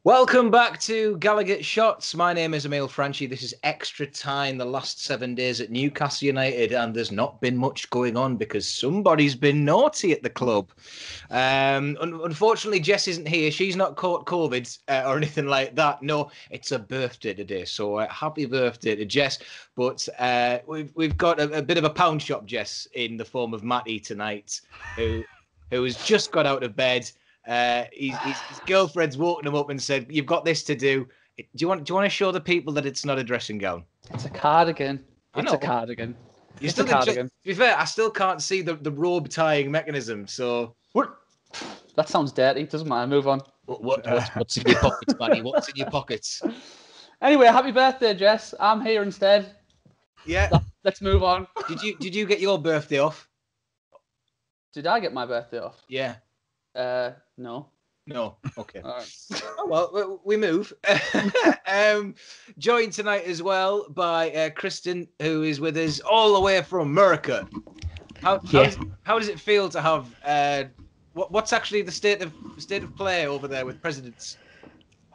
Welcome back to Gallagher Shots. My name is Emil Franchi. This is extra time, the last 7 days at Newcastle United, and there's not been much going on because somebody's been naughty at the club. Unfortunately, Jess isn't here. She's not caught COVID or anything like that. No, it's her birthday today, so happy birthday to Jess. But we've got a bit of a pound shop Jess in the form of Matty tonight, who has just got out of bed. His girlfriend's woken him up and said, "You've got this to do. Do you want to show the people that it's not a dressing gown?" It's a cardigan. It's a cardigan. It's a cardigan. To be fair, I still can't see the robe tying mechanism. So what? That sounds dirty. Doesn't matter. Move on. What's in your pockets, Manny? What's in your pockets? Anyway, happy birthday, Jess. I'm here instead. Yeah. Let's move on. Did you get your birthday off? Did I get my birthday off? Yeah. No. No. Okay. All right. Oh, well, we move. Joined tonight as well by Kristen, who is with us all the way from America. How does it feel to have what's actually the state of play over there with presidents?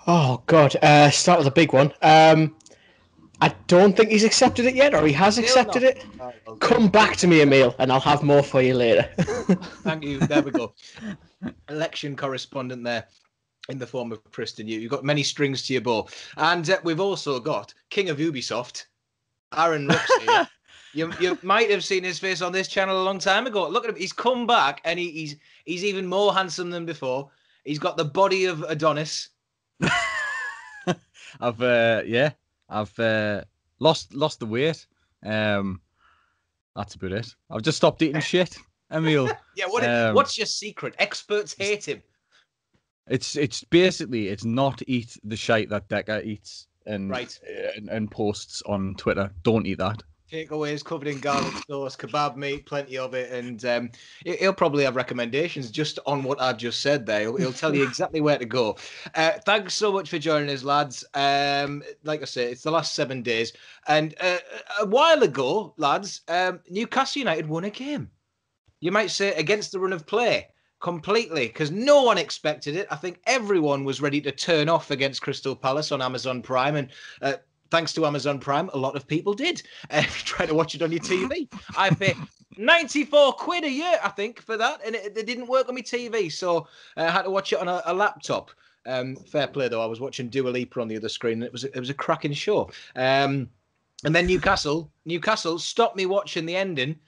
Oh God! Start with a big one. I don't think he's accepted it yet, or he has accepted it. Oh, okay. Come back to me, Emil, and I'll have more for you later. Thank you. There we go. Election correspondent there in the form of Kristen. You've got many strings to your bow. And we've also got King of Ubisoft, Aaron Rooks here. You might have seen his face on this channel a long time ago. Look at him. He's come back, and he's even more handsome than before. He's got the body of Adonis. I've lost the weight. That's about it. I've just stopped eating shit, Emil. Yeah, what's your secret? Experts hate him. It's basically not eat the shite that Decker eats and posts on Twitter. Don't eat that. Takeaways covered in garlic sauce, kebab meat, plenty of it, and he'll probably have recommendations just on what I've just said there. He'll tell you exactly where to go. Thanks so much for joining us, lads. Like I say, it's the last 7 days, and a while ago, lads, Newcastle United won a game. You might say against the run of play completely, because no one expected it. I think everyone was ready to turn off against Crystal Palace on Amazon Prime, and thanks to Amazon Prime, a lot of people did. Try to watch it on your TV. I pay 94 quid a year, I think, for that, and it didn't work on my TV, so I had to watch it on a laptop. Fair play, though. I was watching Dua Lipa on the other screen, and it was a cracking show. And then Newcastle stopped me watching the ending,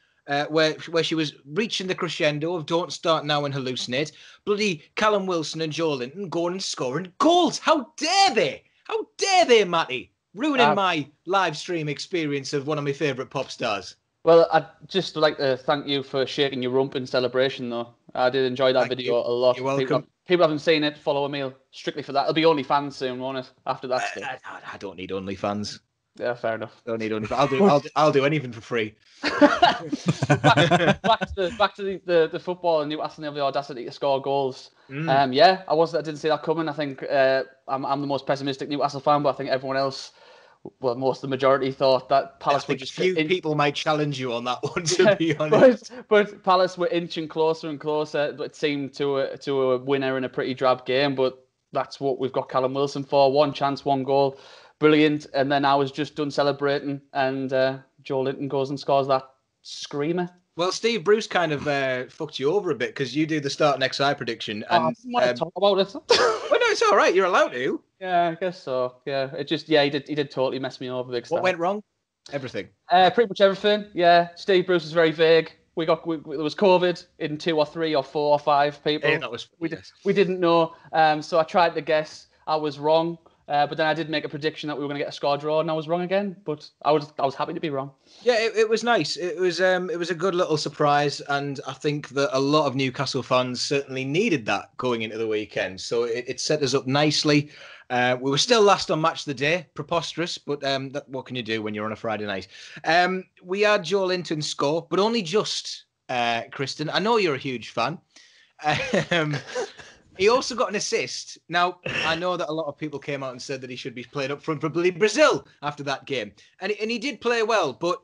where she was reaching the crescendo of "Don't Start Now" and "Hallucinate." Bloody Callum Wilson and Joe Linton going and scoring goals. How dare they? How dare they, Matty? Ruining my live stream experience of one of my favourite pop stars. Well, I'd just like to thank you for shaking your rump in celebration, though. I did enjoy that video a lot. You're welcome. People haven't seen it. Follow Emil strictly for that. It'll be OnlyFans soon, won't it? After that stuff. I don't need OnlyFans. Yeah, fair enough. Don't need OnlyFans. I'll do anything for free. back to the football, and Newcastle have the audacity to score goals. I didn't see that coming. I think I'm the most pessimistic Newcastle fan, but I think everyone else, well, most of the majority thought that Palace were just people might challenge you on that one, to be honest. But Palace were inching closer and closer. It seemed to a winner in a pretty drab game, but that's what we've got Callum Wilson for. One chance, one goal. Brilliant. And then I was just done celebrating, and Joe Linton goes and scores that screamer. Well, Steve Bruce kind of fucked you over a bit, because you do the start next eye prediction. And, I didn't want to talk about it. Well, no, it's all right. You're allowed to. Yeah, I guess so. Yeah, he did totally mess me over big time. What went wrong? Everything. Pretty much everything. Yeah, Steve Bruce was very vague. There was COVID in 2 or 3 or 4 or 5 people. Yeah, we didn't know. So I tried to guess. I was wrong. But then I did make a prediction that we were going to get a score draw, and I was wrong again. But I was happy to be wrong. Yeah, it was nice. It was a good little surprise, and I think that a lot of Newcastle fans certainly needed that going into the weekend. So it set us up nicely. We were still last on Match of the Day, preposterous, but what can you do when you're on a Friday night? We had Joe Linton score, but only just, Kristen. I know you're a huge fan. He also got an assist. Now, I know that a lot of people came out and said that he should be played up front for Brazil after that game. And he did play well, but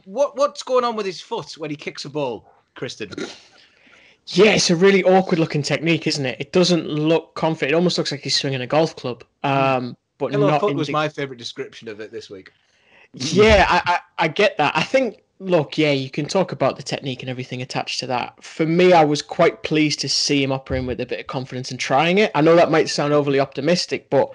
what's going on with his foot when he kicks a ball, Kristen? Yeah, it's a really awkward looking technique, isn't it? It doesn't look confident. It almost looks like he's swinging a golf club. But Hello not Foot in was the... my favourite description of it this week. Yeah, I get that. I think, look, yeah, you can talk about the technique and everything attached to that. For me, I was quite pleased to see him operating with a bit of confidence and trying it. I know that might sound overly optimistic, but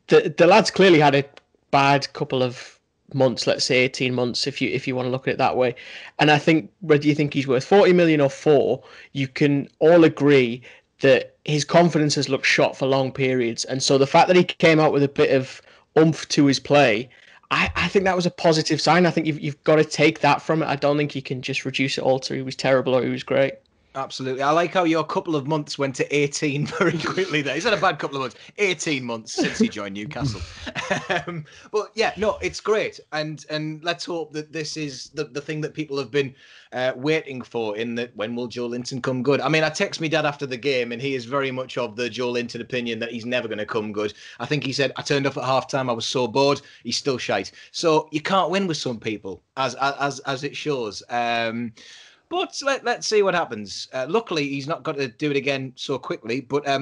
the lad's clearly had a bad couple of months, let's say 18 months, if you want to look at it that way. And I think, whether you think he's worth 40 million or 4, you can all agree that his confidence has looked shot for long periods. And so the fact that he came out with a bit of oomph to his play, I think that was a positive sign. I think you've got to take that from it. I don't think you can just reduce it all to he was terrible or he was great. Absolutely. I like how your couple of months went to 18 very quickly there. He's had a bad couple of months. 18 months since he joined Newcastle. But yeah, no, it's great. And let's hope that this is the thing that people have been waiting for, in that when will Joelinton come good? I mean, I text my dad after the game and he is very much of the Joelinton opinion that he's never going to come good. I think he said, I turned off at half-time, I was so bored. He's still shite. So you can't win with some people, as it shows. But let's see what happens. Luckily, he's not got to do it again so quickly. But I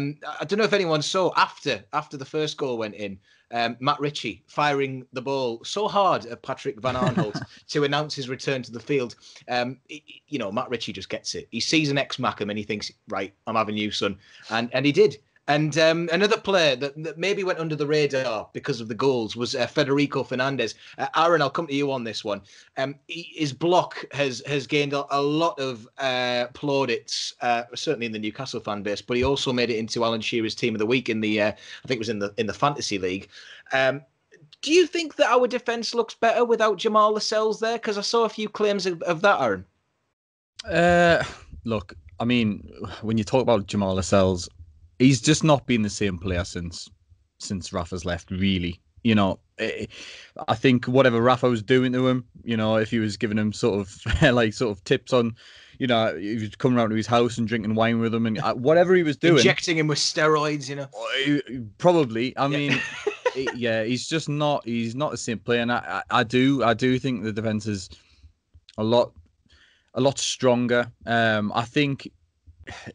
don't know if anyone saw after the first goal went in, Matt Ritchie firing the ball so hard at Patrick Van Aanholt to announce his return to the field. Matt Ritchie just gets it. He sees an ex-Mackem and he thinks, right, I'm having you, son. And he did. And another player that maybe went under the radar because of the goals was Federico Fernandez. Aaron, I'll come to you on this one. His block has gained a lot of plaudits, certainly in the Newcastle fan base, but he also made it into Alan Shearer's Team of the Week in the, I think it was in the Fantasy League. Do you think that our defence looks better without Jamal Lascelles there? Because I saw a few claims of that, Aaron. Look, I mean, when you talk about Jamal Lascelles, he's just not been the same player since Rafa's left, really. I think whatever Rafa was doing to him, if he was giving him sort of tips on, he was coming around to his house and drinking wine with him and whatever he was doing. Injecting him with steroids, Probably. I mean, he's just not, he's not the same player. And I do think the defence is a lot stronger. I think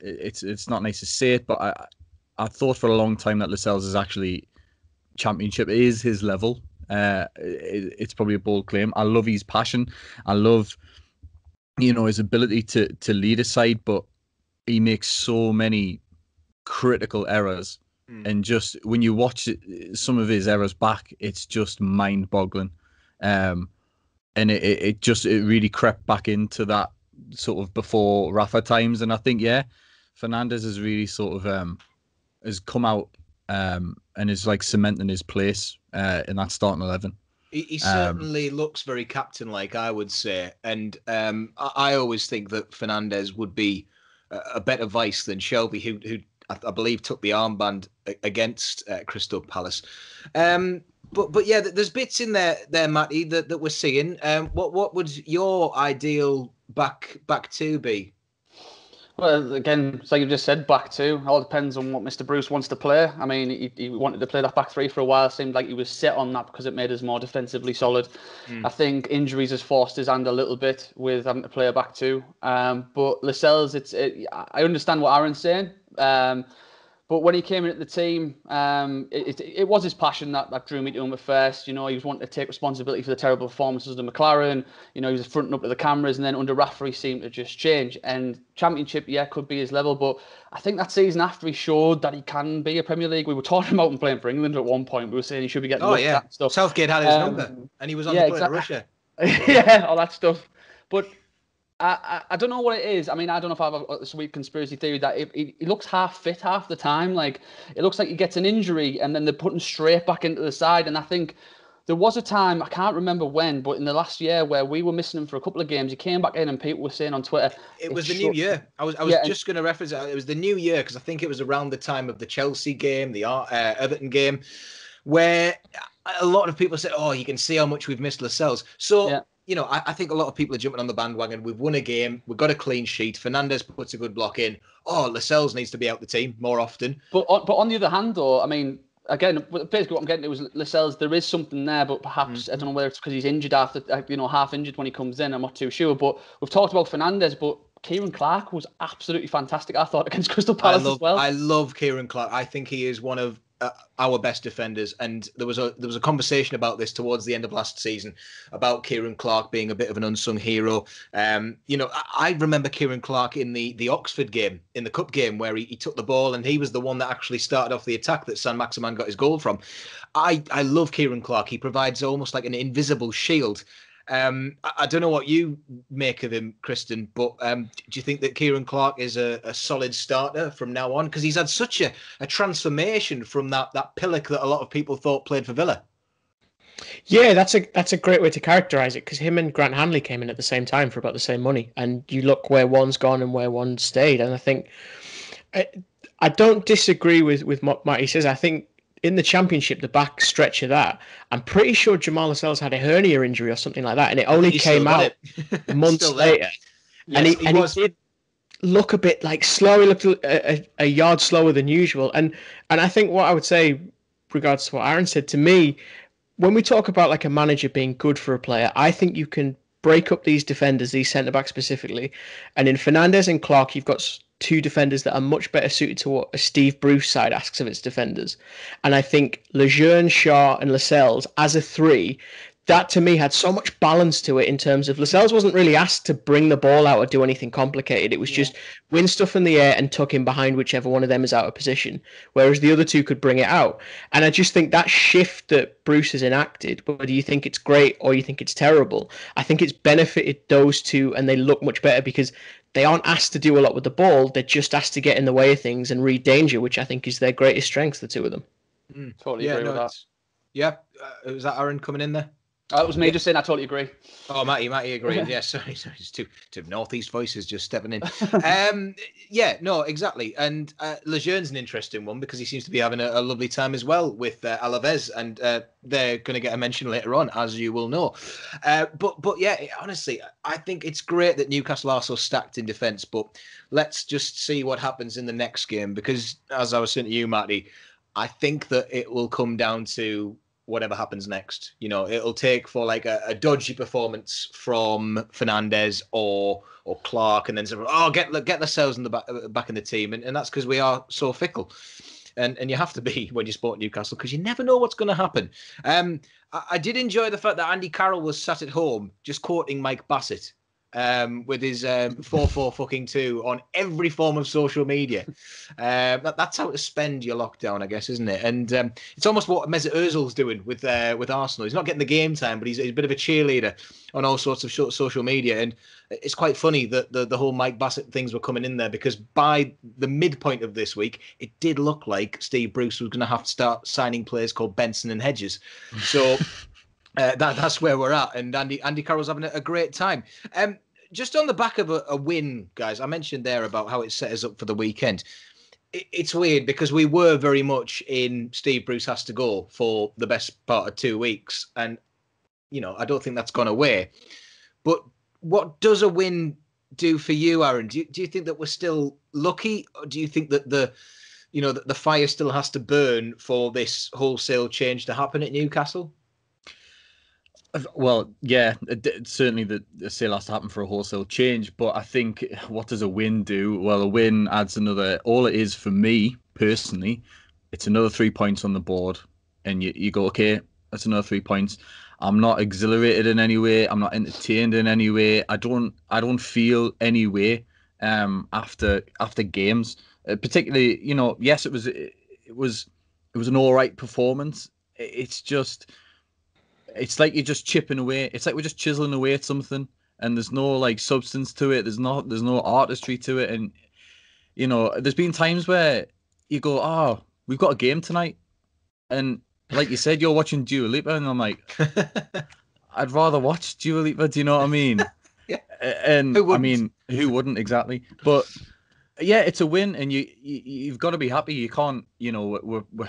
it's not nice to say it, but I thought for a long time that Lascelles is actually Championship is his level. It's probably a bold claim. I love his passion. I love, his ability to lead a side, but he makes so many critical errors. And just when you watch some of his errors back, it's just mind-boggling. And it really crept back into that sort of before Rafa times. And I think, Fernandez has really sort of has come out and is like cementing his place in that starting 11. He certainly looks very captain-like, I would say. And I always think that Fernandez would be a better vice than Shelby, who I believe took the armband against Crystal Palace. But yeah, there's bits in there, Matty, that we're seeing. What would your ideal back two be? Well, again, so you just said, back two. All depends on what Mr. Bruce wants to play. I mean, he wanted to play that back three for a while. It seemed like he was set on that because it made us more defensively solid. I think injuries has forced his hand a little bit with having to play a back two. But Lascelles, I understand what Aaron's saying. But when he came into the team, it was his passion that drew me to him at first. He was wanting to take responsibility for the terrible performances of McLaren. He was fronting up to the cameras, and then under Rafa, he seemed to just change. And Championship, could be his level. But I think that season after, he showed that he can be a Premier League. We were talking about him playing for England at one point. We were saying he should be getting looked at and stuff. Southgate had his number, and he was on the plane to Russia. Yeah, all that stuff. But I don't know what it is. I mean, I don't know if I have a sweet conspiracy theory that he looks half fit half the time. Like, it looks like he gets an injury and then they're putting straight back into the side. And I think there was a time, I can't remember when, but in the last year where we were missing him for a couple of games, he came back in and people were saying on Twitter. It was the new year. I was just going to reference it. It was the new year because I think it was around the time of the Chelsea game, the Everton game, where a lot of people said, oh, you can see how much we've missed Lascelles. So... Yeah. I think a lot of people are jumping on the bandwagon. We've won a game. We've got a clean sheet. Fernandez puts a good block in. Oh, Lascelles needs to be out the team more often. But on the other hand, though, I mean, again, basically what I'm getting at was Lascelles. There is something there, but perhaps I don't know whether it's because he's injured half injured when he comes in. I'm not too sure. But we've talked about Fernandez, but Kieran Clark was absolutely fantastic, I thought, against Crystal Palace as well. I love Kieran Clark. I think he is one of our best defenders, and there was a conversation about this towards the end of last season about Kieran Clark being a bit of an unsung hero. I remember Kieran Clark in the Oxford game, in the cup game, where he took the ball and he was the one that actually started off the attack that Saint-Maximin got his goal from. I love Kieran Clark. He provides almost like an invisible shield. I don't know what you make of him, Kristen, but do you think that Kieran Clark is a solid starter from now on? Because he's had such a transformation from that pillock that a lot of people thought played for Villa. Yeah, that's a great way to characterise it, because him and Grant Hanley came in at the same time for about the same money, and you look where one's gone and where one stayed, and I think I don't disagree with what Matty says. I think in the Championship, the back stretch of that, I'm pretty sure Jamal Lascelles had a hernia injury or something like that, and it only came out months later. Yes, and he did look a bit like slow. He looked a yard slower than usual. And I think what I would say, regards to what Aaron said, to me, when we talk about like a manager being good for a player, I think you can break up these defenders, these centre-backs specifically. And in Fernandes and Clark, you've got two defenders that are much better suited to what a Steve Bruce side asks of its defenders. And I think Lejeune, Shaw and Lascelles as a three, that to me had so much balance to it in terms of Lascelles wasn't really asked to bring the ball out or do anything complicated. It was just win stuff in the air and tuck in behind whichever one of them is out of position, whereas the other two could bring it out. And I just think that shift that Bruce has enacted, whether you think it's great or you think it's terrible, I think it's benefited those two, and they look much better because they aren't asked to do a lot with the ball. They're just asked to get in the way of things and read danger, which I think is their greatest strength, the two of them. Totally agree with that. Yeah. Was that Aaron coming in there? It was me just saying I totally agree. Oh, Matty agreed. Yeah, sorry, it's two northeast voices just stepping in. Yeah, no, exactly. And Lejeune's an interesting one because he seems to be having a lovely time as well with Alaves, and they're going to get a mention later on, as you will know. But yeah, honestly, I think it's great that Newcastle are so stacked in defence, but let's just see what happens in the next game, because as I was saying to you, Matty, I think that it will come down to whatever happens next. You know, it'll take for like a dodgy performance from Fernandes or Clark, and then say, get Lascelles in the back in the team, and that's because we are so fickle, and you have to be when you support Newcastle, because you never know what's going to happen. I did enjoy the fact that Andy Carroll was sat at home just quoting Mike Bassett with his 4-4-2 on every form of social media. That's how to spend your lockdown, I guess, isn't it? And it's almost what Mesut Ozil's doing with Arsenal. He's not getting the game time, but he's a bit of a cheerleader on all sorts of social media. And it's quite funny that the whole Mike Bassett things were coming in there, because by the midpoint of this week, it did look like Steve Bruce was going to have to start signing players called Benson and Hedges. So that's where we're at. And Andy Carroll's having a great time. Just on the back of a win, guys, I mentioned there about how it set us up for the weekend. It's weird because we were very much in Steve Bruce has to go for the best part of 2 weeks. And, you know, I don't think that's gone away. But what does a win do for you, Aaron? Do you think that we're still lucky? Or do you think that the fire still has to burn for this wholesale change to happen at Newcastle? Well, yeah, certainly the sale has to happen for a wholesale change. But I think, what does a win do? Well, a win adds another. All it is for me personally, it's another 3 points on the board, and you go, okay, that's another 3 points. I'm not exhilarated in any way. I'm not entertained in any way. I don't feel any way after games. Particularly, you know, yes, it was an all right performance. It's like you're just chipping away. It's like we're just chiseling away at something, and there's no like substance to it. There's no artistry to it. And you know, there's been times where you go, "Oh, we've got a game tonight," and like you said, you're watching Dua Lipa, and I'm like, I'd rather watch Dua Lipa. Do you know what I mean? Yeah. And I mean, who wouldn't exactly? But yeah, it's a win, and you've got to be happy. You can't, you know, we're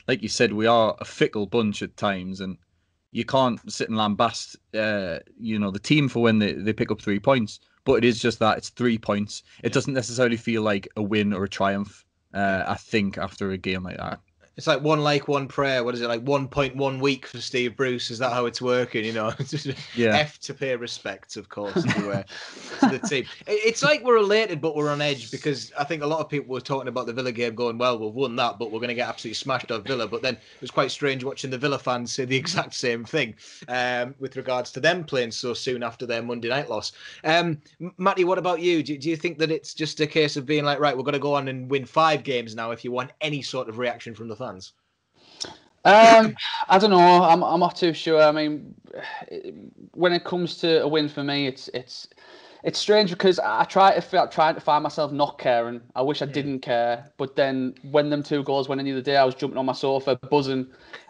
like you said, we are a fickle bunch at times, and you can't sit and lambast, you know, the team for when they pick up 3 points. But it is just that, it's 3 points. It doesn't necessarily feel like a win or a triumph, I think, after a game like that. It's like one like, one prayer. What is it, like 1.1 week for Steve Bruce? Is that how it's working? Yeah. F to pay respect, of course, to the team. It's like we're elated, but we're on edge because I think a lot of people were talking about the Villa game going, well, we've won that, but we're going to get absolutely smashed off Villa. But then it was quite strange watching the Villa fans say the exact same thing with regards to them playing so soon after their Monday night loss. Matty, what about you? Do you think that it's just a case of being like, right, we're going to go on and win 5 games now if you want any sort of reaction from the fans? I don't know. I'm not too sure. I mean, when it comes to a win for me, it's strange because I try to find myself not caring. I wish I didn't care, but then when them 2 goals went in the other day, I was jumping on my sofa, buzzing,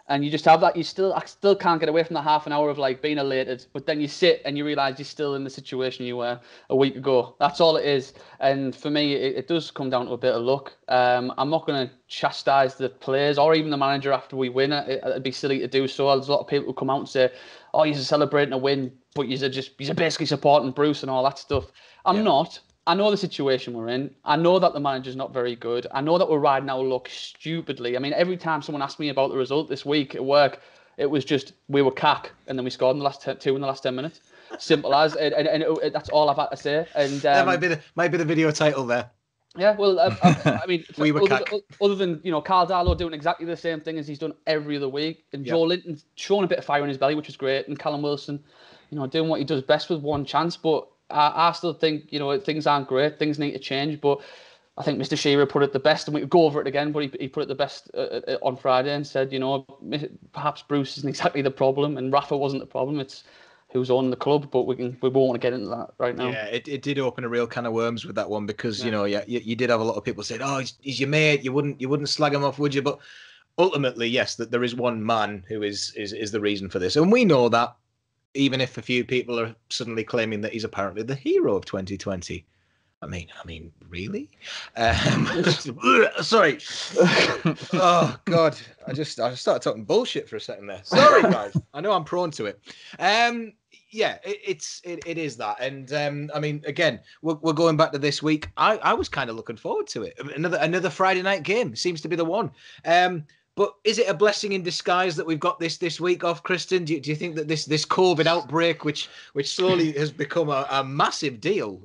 and you just have that. I still can't get away from that half an hour of like being elated, but then you sit and you realise you're still in the situation you were a week ago. That's all it is. And for me, it does come down to a bit of luck. I'm not going to chastise the players or even the manager after we win. It'd be silly to do so. There's a lot of people who come out and say, "Oh, you're celebrating a win, but you're basically supporting Bruce and all that stuff." I'm not. I know the situation we're in. I know that the manager's not very good. I know that we're riding our luck stupidly. I mean, every time someone asked me about the result this week at work, it was just, we were cack, and then we scored in the last 2 in the last 10 minutes. Simple as, and that's all I've had to say. And that might be the video title there. Yeah, well, I mean, we were other than Carl Darlow doing exactly the same thing as he's done every other week, and Joe Linton's showing a bit of fire in his belly, which was great, and Callum Wilson, doing what he does best with one chance. But I still think things aren't great. Things need to change. But I think Mr. Shearer put it the best, and we could go over it again. But he put it the best on Friday and said, perhaps Bruce isn't exactly the problem, and Rafa wasn't the problem. It's who's on the club, but we won't want to get into that right now. Yeah, it did open a real can of worms with that one because you did have a lot of people saying, "Oh, he's your mate. You wouldn't slag him off, would you?" But ultimately, yes, that there is one man who is the reason for this, and we know that. Even if a few people are suddenly claiming that he's apparently the hero of 2020. I mean, really? Sorry. Oh God, I started talking bullshit for a second there. Sorry, guys. I know I'm prone to it. Yeah, it is that, and I mean, again, we're going back to this week. I was kind of looking forward to it. Another Friday night game seems to be the one. But is it a blessing in disguise that we've got this week off, Kristen? Do you think that this COVID outbreak, which slowly has become a massive deal,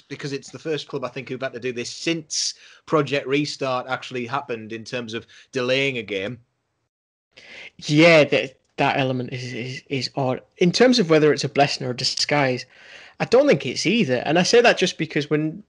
because it's the first club I think who've had to do this since Project Restart actually happened in terms of delaying a game? Yeah, that element is odd. In terms of whether it's a blessing or a disguise, I don't think it's either. And I say that just because when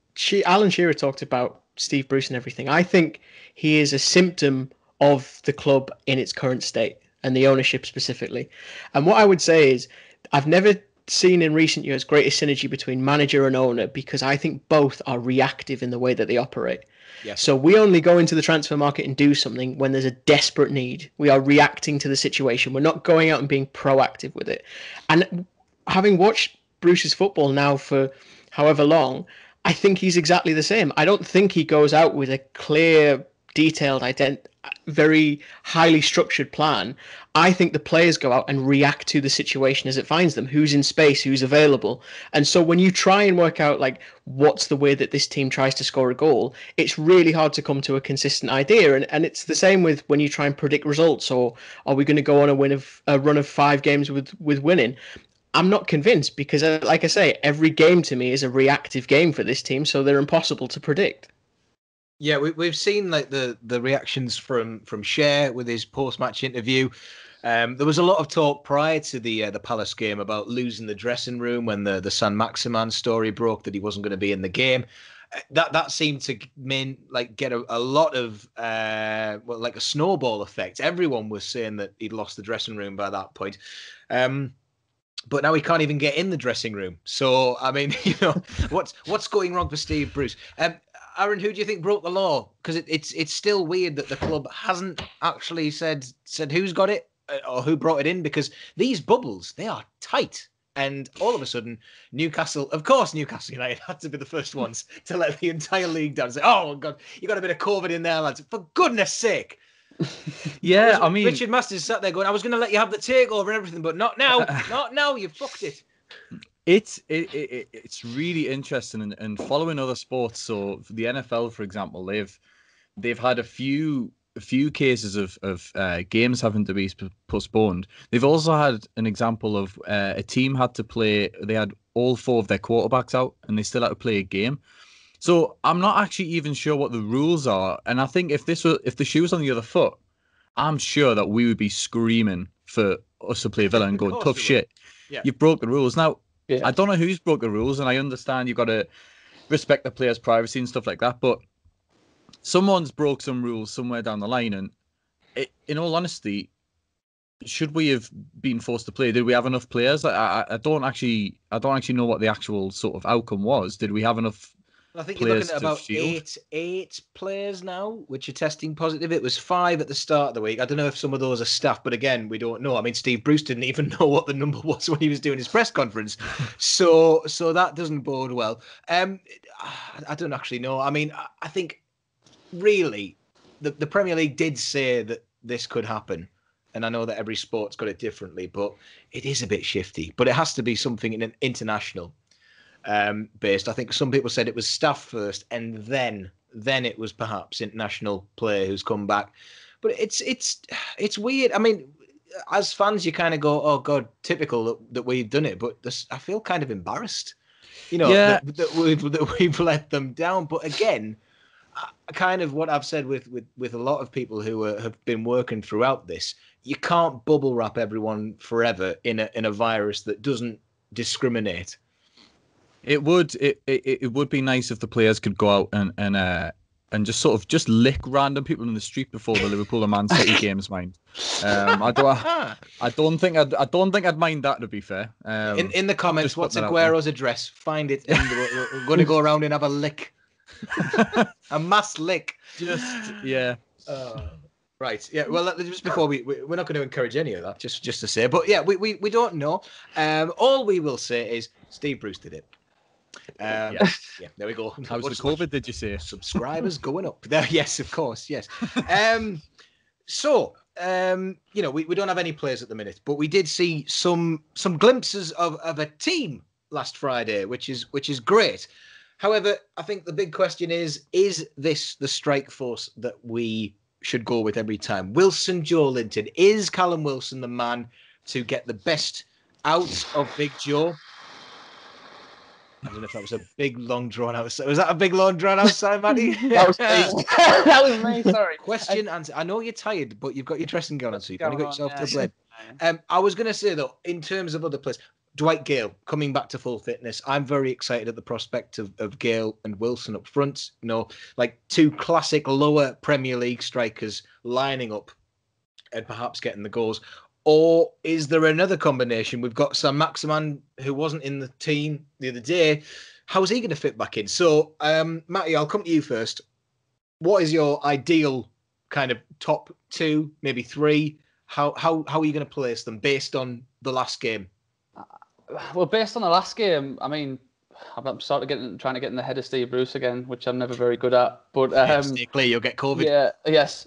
Alan Shearer talked about Steve Bruce and everything, I think he is a symptom of the club in its current state and the ownership specifically. And what I would say is I've never seen in recent years greater synergy between manager and owner because I think both are reactive in the way that they operate. Yes. So we only go into the transfer market and do something when there's a desperate need. We are reacting to the situation. We're not going out and being proactive with it. And having watched Bruce's football now for however long, I think he's exactly the same. I don't think he goes out with a clear, detailed, very highly structured plan. I think the players go out and react to the situation as it finds them, who's in space, who's available. And so when you try and work out like what's the way that this team tries to score a goal, it's really hard to come to a consistent idea. And it's the same with when you try and predict results, or are we going to go on a run of 5 games with winning? I'm not convinced because, like I say, every game to me is a reactive game for this team, so they're impossible to predict. Yeah, we've seen like the reactions from Cher with his post-match interview. There was a lot of talk prior to the Palace game about losing the dressing room when the San Maximan story broke that he wasn't going to be in the game. That seemed to get a lot of like a snowball effect. Everyone was saying that he'd lost the dressing room by that point. But now he can't even get in the dressing room. So I mean, what's going wrong for Steve Bruce? Aaron, who do you think broke the law? Because it's still weird that the club hasn't actually said who's got it or who brought it in, because these bubbles, they are tight. And all of a sudden, Newcastle United had to be the first ones to let the entire league down and say, "Oh God, you got a bit of COVID in there, lads. For goodness sake." Yeah, I mean, Richard Masters sat there going, "I was going to let you have the takeover and everything, but not now, not now. You fucked it." It's really interesting and following other sports. So for the NFL, for example, they've had a few a few cases of games having to be postponed. They've also had an example of a team had to play. They had all 4 of their quarterbacks out, and they still had to play a game. So I'm not actually even sure what the rules are. And I think if the shoe was on the other foot, I'm sure that we would be screaming for us to play Villa and go tough shit. Yeah. You've broke the rules. Now, I don't know who's broke the rules, and I understand you've got to respect the players' privacy and stuff like that, but someone's broke some rules somewhere down the line, and in all honesty, should we have been forced to play? Did we have enough players? I don't actually know what the actual sort of outcome was. Did we have enough? I think you're looking at about eight players now, which are testing positive. It was 5 at the start of the week. I don't know if some of those are staff, but again, we don't know. I mean, Steve Bruce didn't even know what the number was when he was doing his press conference, so that doesn't bode well. I don't actually know. I mean, I think really the Premier League did say that this could happen. And I know that every sport's got it differently, but it is a bit shifty. But it has to be something in an international based. I think some people said it was staff first, and then it was perhaps international player who's come back. But it's weird. I mean, as fans, you kind of go, "Oh God, typical that we've done it." But I feel kind of embarrassed, that we've let them down. But again, kind of what I've said with a lot of people who have been working throughout this. You can't bubble wrap everyone forever in a virus that doesn't discriminate. It would be nice if the players could go out and just sort of just lick random people in the street before the Liverpool and Man City games. Mind, I don't think I'd mind that, to be fair. In the comments, what's Aguero's address? Find it, and we're going to go around and have a lick, a mass lick. Yeah. Right. Yeah. Well, just before we're not going to encourage any of that. Just to say, but yeah, we don't know. All we will say is Steve Bruce did it. Yeah. There we go. How's the COVID? Did you say subscribers going up? There. Yes, of course. Yes. So we don't have any players at the minute, but we did see some glimpses of a team last Friday, which is great. However, I think the big question is this the strike force that we should go with every time? Wilson-Joelinton. Is Callum Wilson the man to get the best out of Big Joe? I don't know if that was a big, long, drawn out. Was that a big, long, drawn out sign, Matty? That was me. That was me. Sorry. Question answer. I know you're tired, but you've got your dressing gown on, so you've only got yourself to blame. I was going to say, though, in terms of other players, Dwight Gale coming back to full fitness. I'm very excited at the prospect of Gale and Wilson up front. Like 2 classic lower Premier League strikers lining up and perhaps getting the goals. Or is there another combination? We've got Saint-Maximin, who wasn't in the team the other day. How's he going to fit back in? So, Matty, I'll come to you first. What is your ideal kind of top 2, maybe 3? How are you going to place them based on the last game? Well, based on the last game, I mean, I'm sort of trying to get in the head of Steve Bruce again, which I'm never very good at. But stay clear, you'll get COVID. Yeah, yes.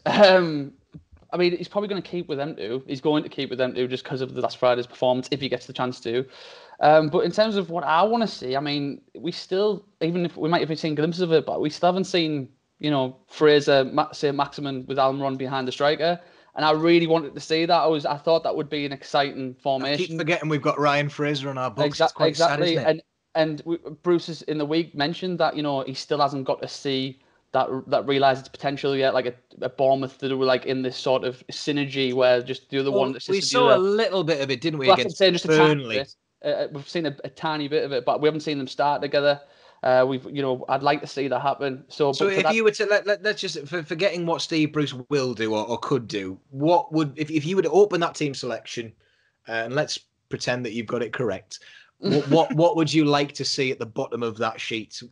I mean, he's probably going to keep with them too. He's going to keep with them too just because of the last Friday's performance, if he gets the chance to. But in terms of what I want to see, I mean, we still, even if we might have seen glimpses of it, but we still haven't seen, Fraser, Saint-Maximin with Almiron behind the striker. And I really wanted to see that. I thought that would be an exciting formation. I keep forgetting we've got Ryan Fraser on our books. Exactly. Sad, isn't it? And Bruce has, in the week, mentioned that, he still hasn't got to see that realised its potential yet, like a Bournemouth that were like in this sort of synergy where just the other one assisted we saw a little bit of it, didn't we, against Burnley? We've seen a tiny bit of it, but we haven't seen them start together. I'd like to see that happen. So if you were to let's just forgetting what Steve Bruce will do or could do, what would if you were to open that team selection, and let's pretend that you've got it correct. What would you like to see at the bottom of that sheet?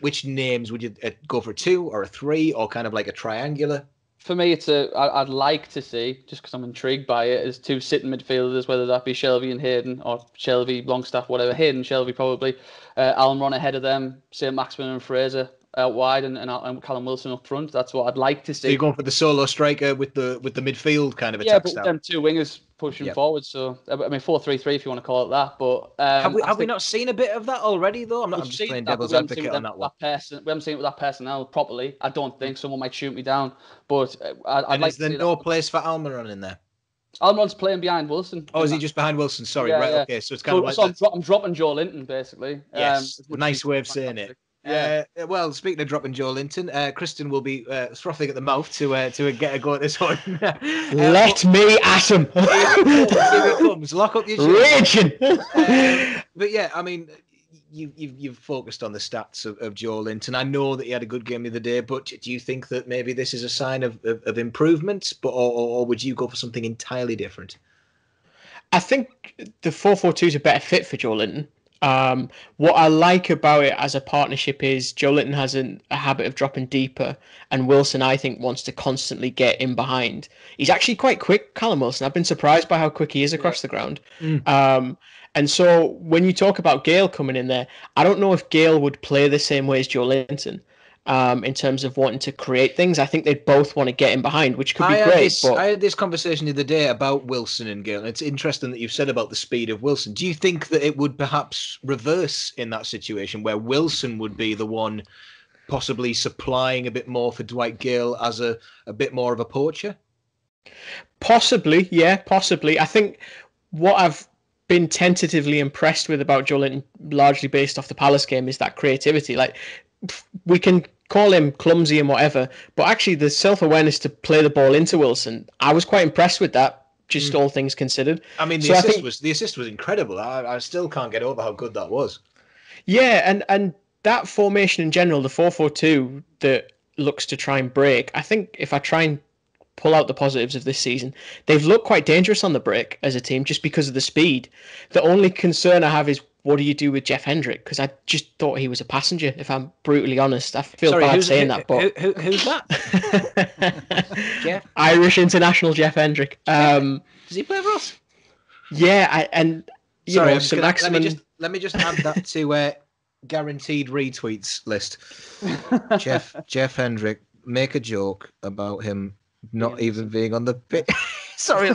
Which names would you go for, 2 or a 3 or kind of like a triangular? For me, I'd like to see, just because I'm intrigued by it, is 2 sitting midfielders, whether that be Shelvey and Hayden, or Shelvey, Longstaff, whatever. Hayden, Shelvey probably. Almiron ahead of them, Saint-Maximin and Fraser. out wide and Callum Wilson up front. That's what I'd like to So see. you're going for the solo striker with the midfield kind of Yeah, attack but style. them two wingers pushing forward. So I mean, 4-3-3 if you want to call it that. But have we not seen a bit of that already though? I'm just playing devil's advocate on that one. We haven't seen it with that personnel properly. I don't think. Someone might shoot me down, but I'd like is there no place for Almiron in there? Almiron's playing behind Wilson. Oh, is he just behind Wilson? Sorry, Yeah, right, yeah. okay. So it's kind of like I'm dropping Joe Linton, basically. Yes, nice way of saying it. Yeah. Well, speaking of dropping Joe Linton, Kristen will be frothing at the mouth to get a go at this one. Let me at him. Here he comes. Lock up your Raging. But yeah, I mean, you've focused on the stats of Joe Linton. I know that he had a good game the other day, but do you think that maybe this is a sign of improvement, or would you go for something entirely different? I think the 4-4-2 is a better fit for Joe Linton. What I like about it as a partnership is Joe Linton has a habit of dropping deeper, and Wilson, I think, wants to constantly get in behind. He's actually quite quick, Callum Wilson. I've been surprised by how quick he is across the ground. And so when you talk about Gale coming in there, I don't know if Gale would play the same way as Joe Linton. In terms of wanting to create things, I think they both want to get in behind, which could be great. I had this conversation the other day about Wilson and Gale, and it's interesting that you've said about the speed of Wilson. Do you think that it would perhaps reverse in that situation, where Wilson would be the one possibly supplying a bit more for Dwight Gale as a bit more of a poacher? Possibly, yeah, possibly. I think what I've been tentatively impressed with about Joe Linton, largely based off the Palace game, is that creativity. Like, we can call him clumsy and whatever, but actually the self-awareness to play the ball into Wilson, I was quite impressed with that, just all things considered. I mean, the assist was incredible. I still can't get over how good that was. Yeah, and that formation in general, the 4-4-2 that looks to try and break, I think if I try and pull out the positives of this season, they've looked quite dangerous on the break as a team just because of the speed. The only concern I have is, what do you do with Jeff Hendrick? Because I just thought he was a passenger, if I'm brutally honest. I feel bad saying that, but who's that? Jeff? Irish international Jeff Hendrick. Does he play for us? Yeah, and sorry, let me just add that to guaranteed retweets list. Jeff Hendrick, make a joke about him not even being on the pitch. Sorry,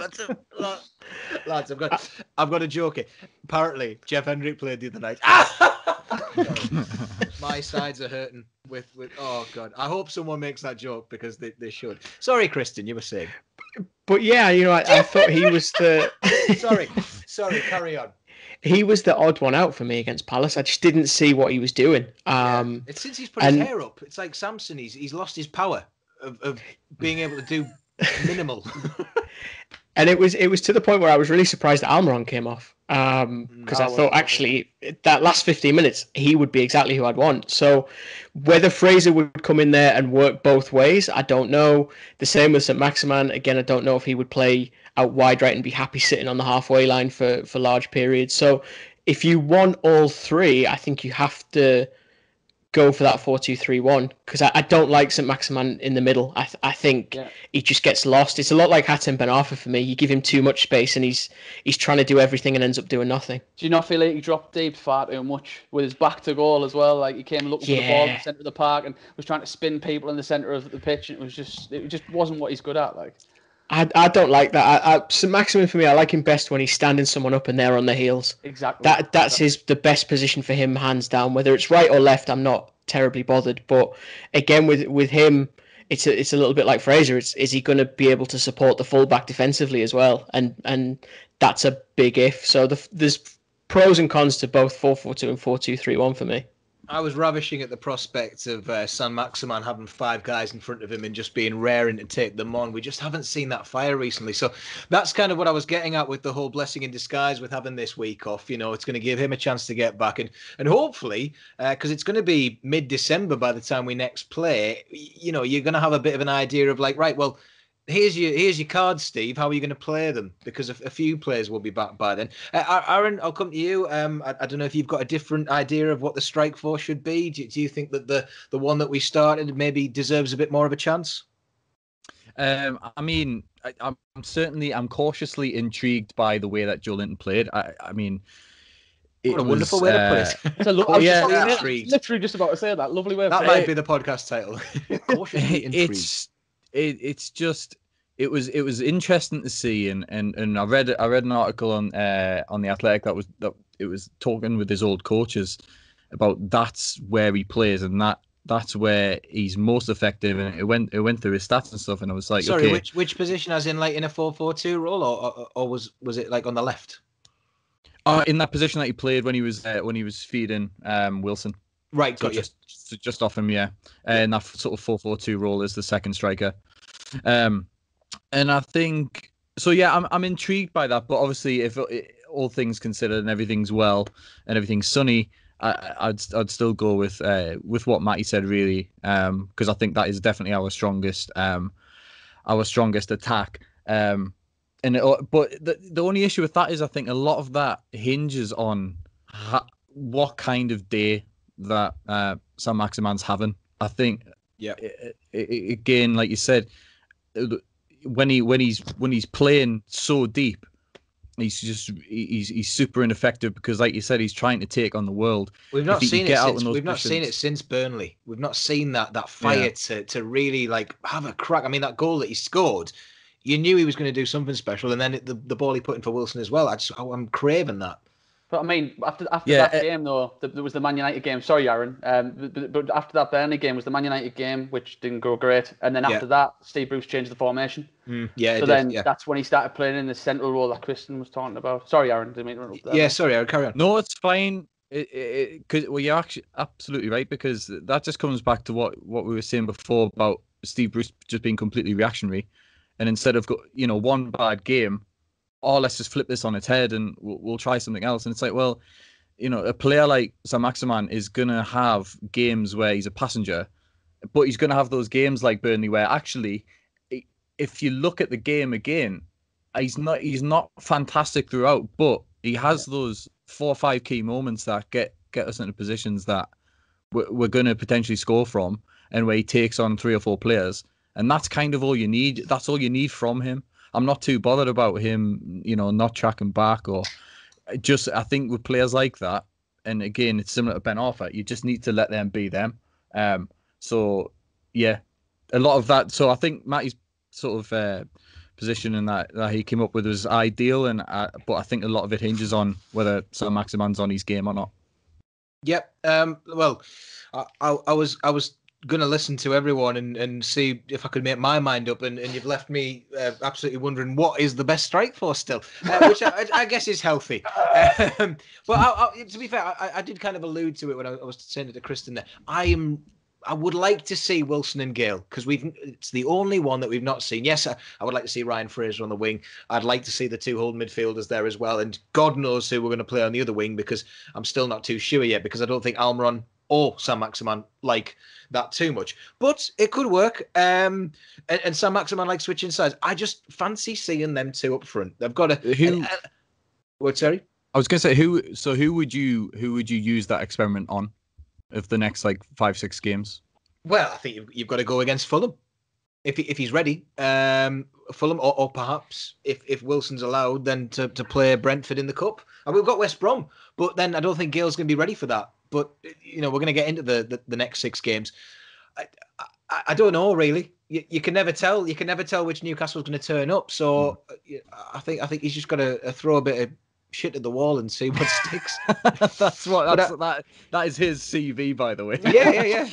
lads, I've got a joke here. Apparently, Jeff Hendrick played the other night. My sides are hurting with. Oh God, I hope someone makes that joke because they should. Sorry, Kristen, you were saying. But yeah, I thought he was the. Sorry, carry on. He was the odd one out for me against Palace. I just didn't see what he was doing. It's since he's put his hair up. It's like Samson. He's lost his power of being able to do minimal. And it was to the point where I was really surprised that Almiron came off, because I thought actually that last 15 minutes he would be exactly who I'd want. So whether Fraser would come in there and work both ways, I don't know. The same with St Maximin. Again, I don't know if he would play out wide right and be happy sitting on the halfway line for large periods. So if you want all three, I think you have to go for that 4-2-3-1, because I don't like St Maximin in the middle. I think he just gets lost. It's a lot like Hatem Ben Arfa for me. You give him too much space and he's trying to do everything and ends up doing nothing. Do you not feel like he dropped deep far too much with his back to goal as well? Like, he came looking for the ball in the centre of the park and was trying to spin people in the centre of the pitch, and it just wasn't what he's good at. Like, I don't like that. St Maximin for me, I like him best when he's standing someone up and they're on the heels. Exactly. That's the best position for him, hands down. Whether it's right or left, I'm not terribly bothered. But again, with him, it's a little bit like Fraser. Is he going to be able to support the fullback defensively as well? And that's a big if. So there's pros and cons to both 4-4-2 and 4-2-3-1 for me. I was ravishing at the prospect of St Maximin having five guys in front of him and just being raring to take them on. We just haven't seen that fire recently. So that's kind of what I was getting at with the whole blessing in disguise with having this week off. It's going to give him a chance to get back. And hopefully, because it's going to be mid-December by the time we next play, you're going to have a bit of an idea of like, right, well, here's your cards, Steve. How are you going to play them? Because a few players will be back by then. Aaron, I'll come to you. I don't know if you've got a different idea of what the strike force should be. Do you think that the one that we started maybe deserves a bit more of a chance? I mean, I'm cautiously intrigued by the way that Joe Linton played. I mean, it What a was, wonderful way to put it. It's a lo- Oh, I was yeah, just intrigued. literally just about to say that. Lovely way of That putting might it. be the podcast title. Cautiously intrigued. It's just it was interesting to see, and I read an article on the Athletic that it was talking with his old coaches about that's where he plays and that's where he's most effective, and it went through his stats and stuff, and I was like, Sorry, okay, which position, as in like in a 4-4-2 role, or was it like on the left? in that position that he played when he was feeding Wilson. Right, So got you. just off him, yeah. And that sort of 4-4-2 role as the second striker. And I think so. Yeah, I'm intrigued by that. But obviously, if all things considered and everything's well and everything's sunny, I'd still go with what Matty said, really, because I think that is definitely our strongest attack. But the only issue with that is I think a lot of that hinges on what kind of day that Saint-Maximin's having. I think, yeah. Again, like you said, when he's playing so deep, he's super ineffective because, like you said, he's trying to take on the world. We've not seen it since Burnley. We've not seen that fire to really like have a crack. I mean, that goal that he scored, you knew he was going to do something special, and then the ball he put in for Wilson as well. I'm craving that. But I mean, after that game though, there was the Man United game. Sorry, Aaron. But after that Burnley game was the Man United game, which didn't go great. And then after that, Steve Bruce changed the formation. So that's when he started playing in the central role that Kristen was talking about. Sorry, Aaron. Didn't mean to interrupt that. Yeah, sorry, Aaron. Carry on. No, it's fine. You're actually absolutely right, because that just comes back to what we were saying before about Steve Bruce just being completely reactionary, and instead of one bad game, let's just flip this on its head and we'll try something else. And it's like, well, a player like Saint-Maximin is gonna have games where he's a passenger, but he's gonna have those games like Burnley where actually, if you look at the game again, he's not fantastic throughout, but he has those 4 or 5 key moments that get us into positions that we're going to potentially score from, and where he takes on 3 or 4 players, and that's kind of all you need. That's all you need from him. I'm not too bothered about him, not tracking back, or just, I think with players like that, and again, it's similar to Ben Arthur, you just need to let them be them. So yeah, a lot of that. So I think Matty's sort of position that he came up with was ideal, but I think a lot of it hinges on whether Saint-Maximin's on his game or not. Yep. Well, I was going to listen to everyone and see if I could make my mind up, and you've left me absolutely wondering what is the best strike force still, which I guess is healthy. But to be fair, I did kind of allude to it when I was saying it to Kristen there. I would like to see Wilson and Gale, because it's the only one that we've not seen. Yes, I would like to see Ryan Fraser on the wing. I'd like to see the 2 holding midfielders there as well, and God knows who we're going to play on the other wing, because I'm still not too sure yet, because I don't think Almiron or Saint-Maximin like that too much. But it could work. And Saint-Maximin like switching sides. I just fancy seeing them 2 up front. They've got a what? Sorry, I was going to say who would you use that experiment on of the next 5-6 games? Well, I think you've got to go against Fulham if he's ready. Fulham, or perhaps if Wilson's allowed, then to play Brentford in the cup. And we've got West Brom, but then I don't think Gale's going to be ready for that. But we're going to get into the next 6 games. I don't know, really. You can never tell. You can never tell which Newcastle's going to turn up. So I think he's just got to throw a bit of shit at the wall and see what sticks. That is his CV, by the way. Yeah.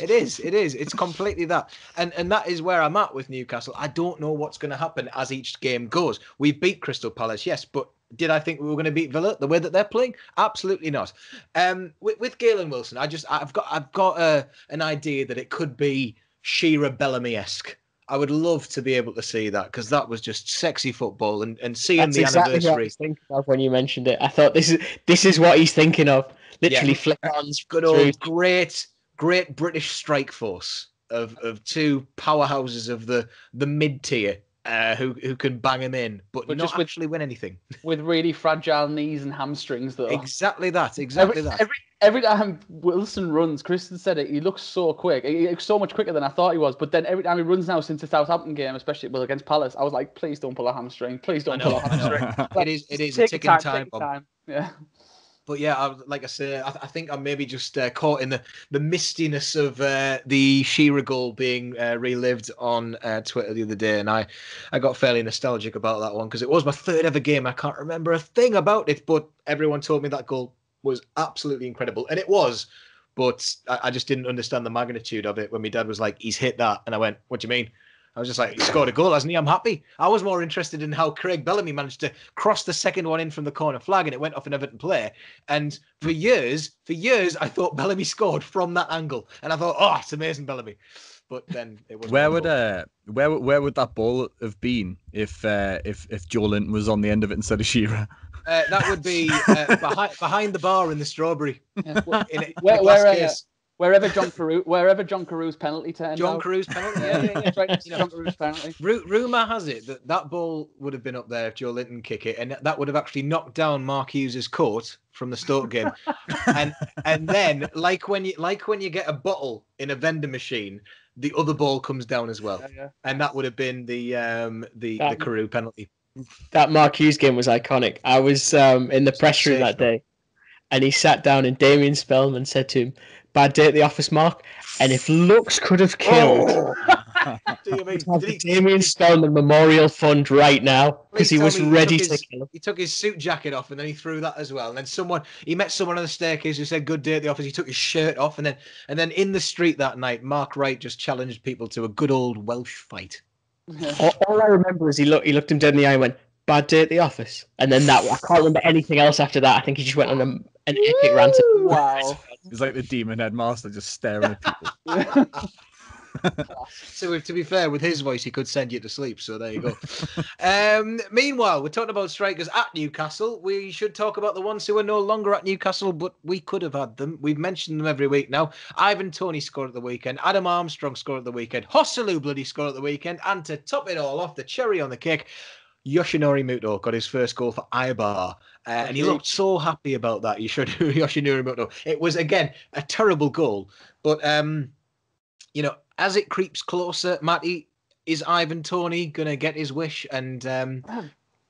It is. It's completely that. And that is where I'm at with Newcastle. I don't know what's going to happen as each game goes. We've beat Crystal Palace, yes, but did I think we were going to beat Villa the way that they're playing? Absolutely not. With Gale and Wilson, I've got an idea that it could be Shearer Bellamy-esque. I would love to be able to see that, because that was just sexy football, and seeing That's the exactly anniversary. what I was thinking of when you mentioned it. I thought this is what he's thinking of. Literally flick-ons. Good old great British strike force of 2 powerhouses of the mid-tier who can bang him in, but But not just with- actually win anything. With really fragile knees and hamstrings, though. Exactly that. Every time Wilson runs, Kristen said it, he looks so quick. He looks so much quicker than I thought he was. But then every time he runs now since the Southampton game, especially against Palace, I was like, please don't pull a hamstring. Please don't pull a hamstring. Like, It is a take ticking your time take your bomb. time. Yeah. But yeah, like I say, I think I'm maybe just caught in the mistiness of the Shearer goal being relived on Twitter the other day, and I got fairly nostalgic about that one because it was my third ever game. I can't remember a thing about it, but everyone told me that goal was absolutely incredible, and it was. But I just didn't understand the magnitude of it when my dad was like, "He's hit that," and I went, "What do you mean?" I was just like, he scored a goal, hasn't he? I'm happy. I was more interested in how Craig Bellamy managed to cross the second one in from the corner flag and it went off an Everton play. And for years, I thought Bellamy scored from that angle. And I thought, oh, it's amazing, Bellamy. But then it was where would that ball have been if Joe Linton was on the end of it instead of Shearer? That would be behind the bar in the Strawberry. Yeah. Wherever John Carew's penalty turned John out. Carew's penalty. Yeah, that's right. John Carew's penalty. Rumour has it that ball would have been up there if Joe Linton kick it, and that would have actually knocked down Mark Hughes' coat from the Stoke game. and then like when you get a bottle in a vending machine, the other ball comes down as well. Yeah. And that would have been the Carew penalty. That Mark Hughes game was iconic. I was in the press room that day, and he sat down, and Damien Spellman said to him, "Bad day at the office, Mark. And if looks could have killed, Do you mean? the Damien Spellman Memorial Fund right now because he was ready to kill him." He took his suit jacket off and then he threw that as well. And then he met someone on the staircase who said "Good day" at the office. He took his shirt off, and then in the street that night, Mark Wright just challenged people to a good old Welsh fight. All I remember is he looked him dead in the eye and went, "Bad day at the office," and then I can't remember anything else after that. I think he just went on an epic rant. Wow. It's like the demon headmaster just staring at people. So to be fair, with his voice, he could send you to sleep. So there you go. Meanwhile, we're talking about strikers at Newcastle. We should talk about the ones who are no longer at Newcastle, but we could have had them. We've mentioned them every week now. Ivan Toney scored at the weekend. Adam Armstrong scored at the weekend. Joselu bloody scored at the weekend. And to top it all off, the cherry on the cake, Yoshinori Muto got his first goal for Eibar, and he looked so happy about that. Yoshinori Muto. It was, again, a terrible goal. But, as it creeps closer, Matty, is Ivan Toney going to get his wish and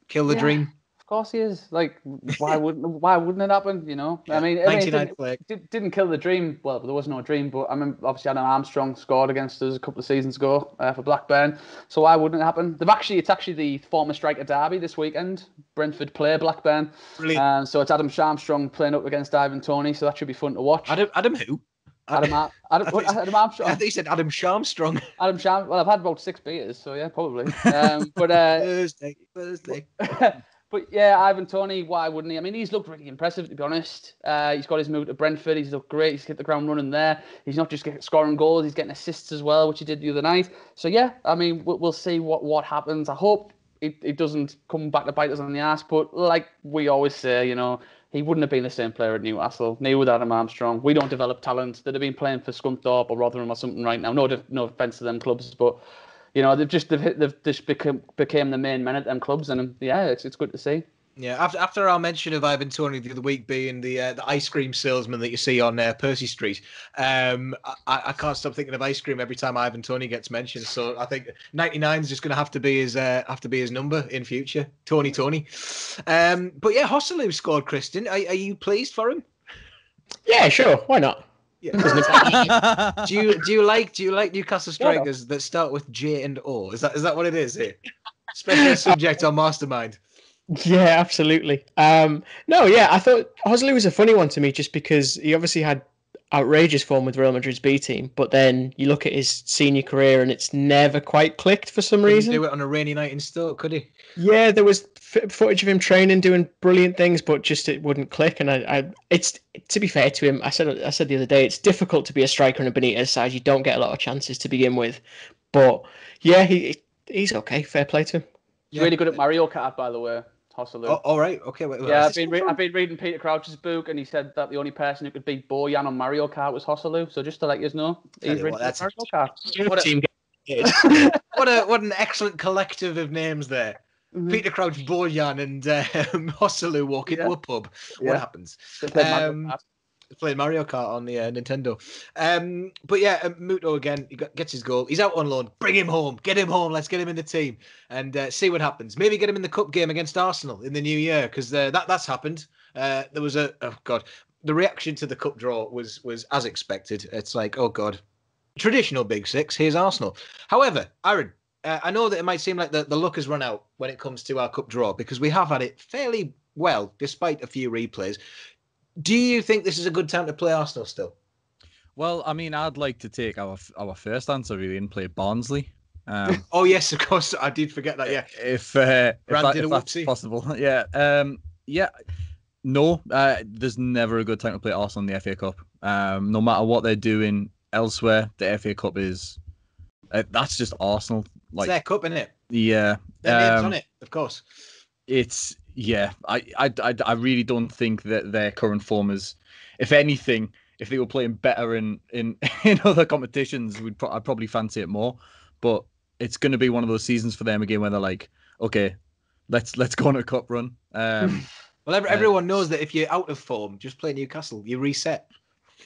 kill the dream? Of course he is. Like, why wouldn't it happen? You know, Yeah. I mean, 99 flag. Didn't kill the dream. Well, there was no dream, but I mean, obviously Adam Armstrong scored against us a couple of seasons ago for Blackburn. So why wouldn't it happen? It's actually the former striker derby this weekend. Brentford play Blackburn. Brilliant. So it's Adam Armstrong playing up against Ivan Toney. So that should be fun to watch. Adam who? Adam Armstrong. I think he said Adam Sharmstrong. Well, I've had about 6 beers, so yeah, probably. But Thursday. But yeah, Ivan Toney, why wouldn't he? I mean, he's looked really impressive, to be honest. He's got his move to Brentford. He's looked great. He's hit the ground running there. He's not just scoring goals. He's getting assists as well, which he did the other night. So yeah, I mean, we'll see what happens. I hope it doesn't come back to bite us on the ass. But like we always say, he wouldn't have been the same player at Newcastle. Neither would Adam Armstrong. We don't develop talent. They'd have been playing for Scunthorpe or Rotherham or something right now. No offense to them clubs, but they've just became the main men at them clubs, and yeah, it's good to see. Yeah, after our mention of Ivan Toney the other week being the ice cream salesman that you see on Percy Street, I can't stop thinking of ice cream every time Ivan Toney gets mentioned. So I think 99 is just going to have to be his number in future. Tony. But yeah, Joselu scored. Kristen, are you pleased for him? Yeah, sure. Why not? Yeah. do you like Newcastle strikers that start with J and O? Is that what it is here? Special subject on Mastermind. Yeah, absolutely. I thought Joselu was a funny one to me just because he obviously had outrageous form with Real Madrid's B team, but then you look at his senior career and it's never quite clicked for some reason. Do it on a rainy night in Stoke, could he? Yeah, there was footage of him training, doing brilliant things, but just it wouldn't click. And it's to be fair to him, I said the other day, it's difficult to be a striker in a Benitez side. You don't get a lot of chances to begin with, but yeah, he's okay. Fair play to him. He's really good at Mario Kart, by the way. Joselu. Oh, all right. Okay. Wait, yeah, I've been reading Peter Crouch's book, and he said that the only person who could beat Bojan on Mario Kart was Joselu. So just to let you know, he's really good at Mario Kart. Team What an excellent collective of names there. Peter Crouch, Bojan, and Hosselu walk into a pub. What happens? Playing Mario Kart on the Nintendo. But yeah, Muto again, gets his goal. He's out on loan. Bring him home. Get him home. Let's get him in the team and see what happens. Maybe get him in the cup game against Arsenal in the new year because that's happened. There was the reaction to the cup draw was as expected. It's like, oh God, traditional Big Six. Here's Arsenal. However, Aaron, I know that it might seem like the luck has run out when it comes to our cup draw because we have had it fairly well despite a few replays. Do you think this is a good time to play Arsenal still? Well, I mean, I'd like to take our first answer really and play Barnsley. Oh yes, of course. I did forget that. Yeah, if that's possible. Yeah. No, there's never a good time to play Arsenal in the FA Cup. No matter what they're doing elsewhere, the FA Cup is that's just Arsenal. Like, it's their cup, isn't it? Yeah, their name's on it, of course. It's I really don't think that their current form is. If anything, if they were playing better in other competitions, I'd probably fancy it more. But it's going to be one of those seasons for them again where they're like, okay, let's go on a cup run. Well, everyone knows that if you're out of form, just play Newcastle. You reset.